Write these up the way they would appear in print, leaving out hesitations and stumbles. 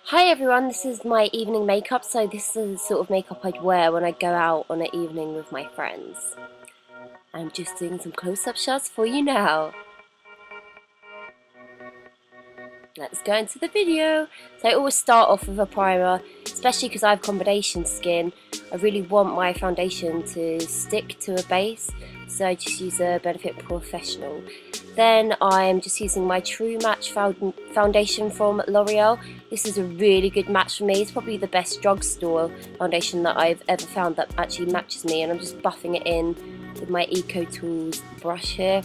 Hi everyone, this is my evening makeup. So this is the sort of makeup I'd wear when I go out on an evening with my friends. I'm just doing some close-up shots for you now. Let's go into the video. So I always start off with a primer, especially because I have combination skin. I really want my foundation to stick to a base, so I just use a Benefit Professional. Then I'm just using my True Match foundation from L'Oreal. This is a really good match for me. It's probably the best drugstore foundation that I've ever found that actually matches me, and I'm just buffing it in with my Eco Tools brush here.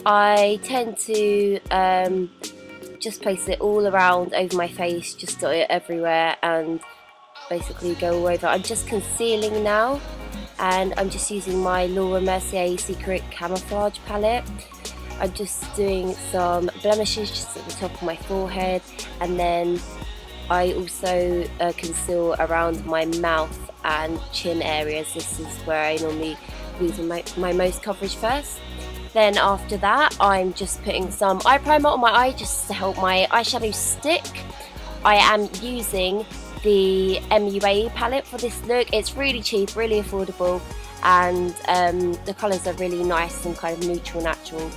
I tend to just place it all around over my face, just dot it everywhere and basically go all over. I'm just concealing now, and I'm just using my Laura Mercier Secret Camouflage palette. I'm just doing some blemishes just at the top of my forehead, and then I also conceal around my mouth and chin areas. This is where I normally lose my most coverage first. Then after that, I'm just putting some eye primer on my eye just to help my eyeshadow stick. I am using the MUA palette for this look. It's really cheap, really affordable, and the colours are really nice and kind of neutral, natural.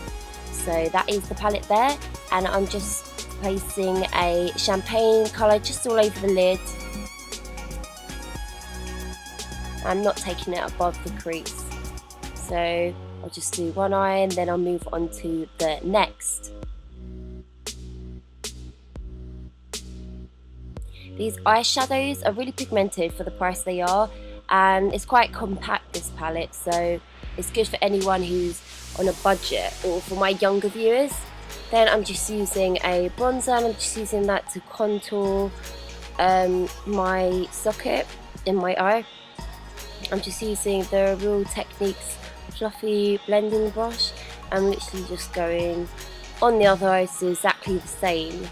So that is the palette there, and I'm just placing a champagne colour just all over the lid. I'm not taking it above the crease. So I'll just do one eye and then I'll move on to the next. These eyeshadows are really pigmented for the price they are, and it's quite compact, this palette, so it's good for anyone who's on a budget or for my younger viewers. Then I'm just using a bronzer, and I'm just using that to contour my socket in my eye. I'm just using the Real Techniques fluffy blending brush. I'm literally just going on the other eye to do exactly the same.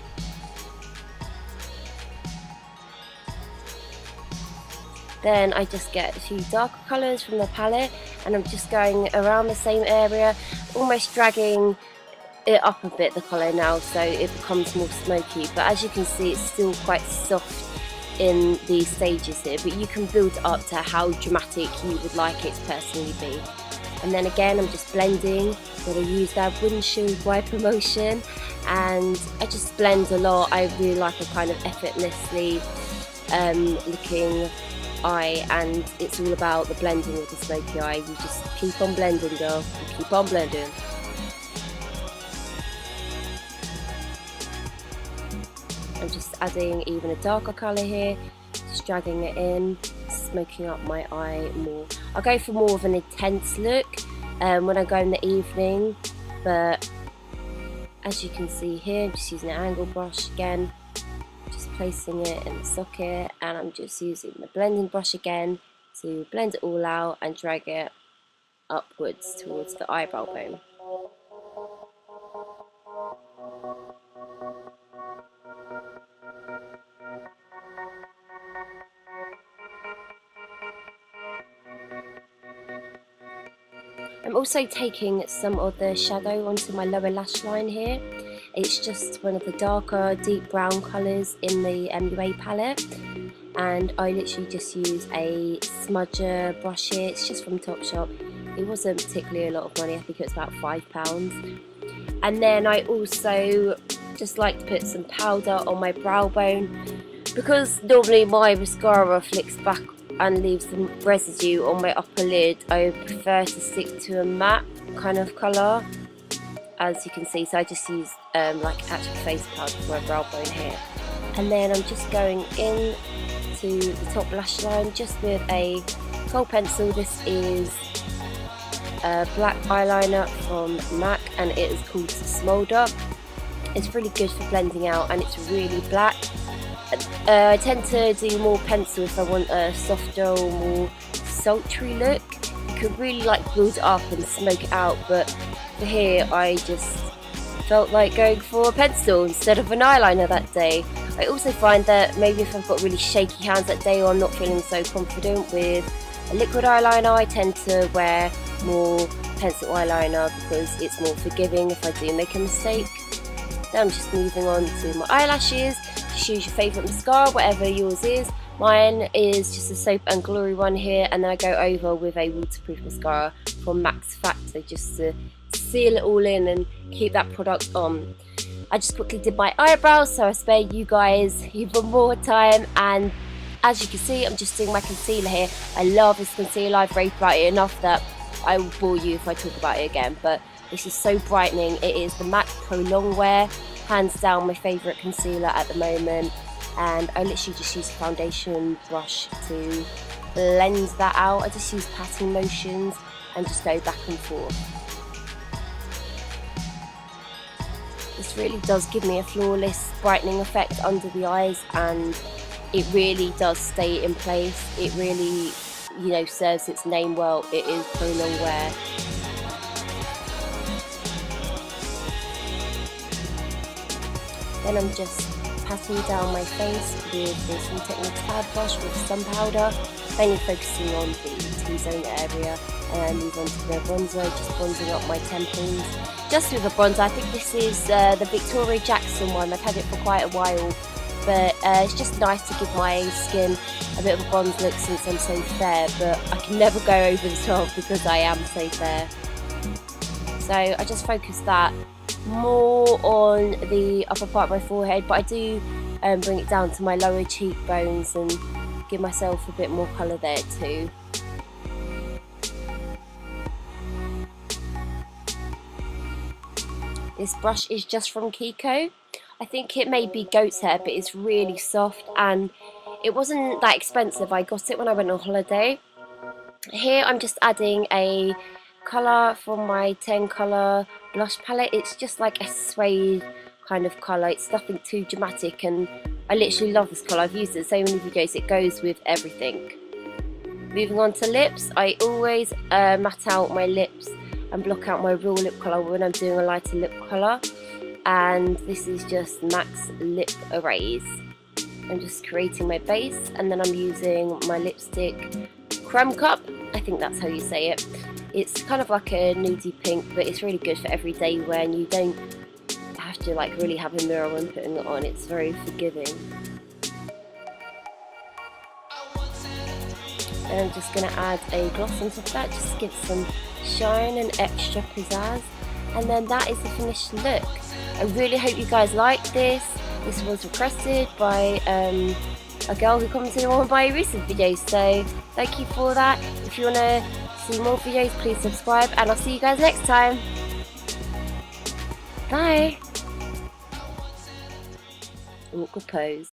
Then I just get a few darker colours from the palette, and I'm just going around the same area, almost dragging it up a bit, the colour now, so it becomes more smoky. But as you can see, it's still quite soft in these stages here, but you can build it up to how dramatic you would like it to personally be. And then again, I'm just blending, so I use that windshield wiper motion, and I just blend a lot. I really like a kind of effortlessly looking eye, and it's all about the blending with the smoky eye. You just keep on blending, girl, you keep on blending. I'm just adding even a darker colour here, just dragging it in, smoking up my eye more. I'll go for more of an intense look when I go in the evening, but as you can see here, I'm just using an angle brush again, just placing it in the socket, and I'm just using the blending brush again to blend it all out and drag it upwards towards the eyebrow bone. I'm also taking some of the shadow onto my lower lash line here. It's just one of the darker deep brown colours in the MUA palette, and I literally just use a smudger brush here. It's just from Topshop. It wasn't particularly a lot of money, I think it was about £5. And then I also just like to put some powder on my brow bone, because normally my mascara flicks back and leaves some residue on my upper lid. I prefer to stick to a matte kind of colour, as you can see. So I just use like actual face powder for my brow bone here. And then I'm just going in to the top lash line just with a kohl pencil. This is a black eyeliner from MAC, and it is called Smolder. It's really good for blending out, and it's really black. I tend to do more pencil if I want a softer or more sultry look. You could really like build it up and smoke it out, but for here I just felt like going for a pencil instead of an eyeliner that day. I also find that maybe if I've got really shaky hands that day, or I'm not feeling so confident with a liquid eyeliner, I tend to wear more pencil eyeliner because it's more forgiving if I do make a mistake. Then I'm just moving on to my eyelashes. Just use your favourite mascara, whatever yours is. Mine is just a Soap and Glory one here, and then I go over with a waterproof mascara from Max Factor just to seal it all in and keep that product on. I just quickly did my eyebrows, so I spare you guys even more time. And as you can see, I'm just doing my concealer here. I love this concealer. I've raved about it enough that I will bore you if I talk about it again, but this is so brightening. It is the MAC Pro Longwear, hands down my favourite concealer at the moment, and I literally just use a foundation brush to blend that out. I just use patting motions and just go back and forth. This really does give me a flawless brightening effect under the eyes, and it really does stay in place. It really, you know, serves its name well. It is Pro Longwear. Then I'm just patting down my face with this Real Techniques pad brush with sun powder, mainly focusing on the T-zone area, and then move on to the bronzer, just bronzing up my temples. Just with a bronzer, I think this is the Victoria Jackson one. I've had it for quite a while, but it's just nice to give my skin a bit of a bronze look since I'm so fair, but I can never go over the top because I am so fair. So I just focus that more on the upper part of my forehead, but I do bring it down to my lower cheekbones and give myself a bit more colour there too. This brush is just from Kiko. I think it may be goat's hair, but it's really soft and it wasn't that expensive. I got it when I went on holiday. Here I'm just adding a colour from my 10 colour blush palette. It's just like a suede kind of colour. It's nothing too dramatic, and I literally love this colour. I've used it in so many videos. It goes with everything. Moving on to lips, I always matte out my lips and block out my real lip colour when I'm doing a lighter lip colour, and this is just MAC's Lip Erase. I'm just creating my base, and then I'm using my lipstick Creme Cup, I think that's how you say it. It's kind of like a nudie pink, but it's really good for everyday wear, and you don't have to like really have a mirror when putting it on. It's very forgiving. And I'm just going to add a gloss on top of that, just to give some shine and extra pizzazz. And then that is the finished look. I really hope you guys like this. This was requested by a girl who commented on one of my recent videos, so thank you for that. If you want to see more videos, please subscribe, and I'll see you guys next time. Bye. Awkward pose.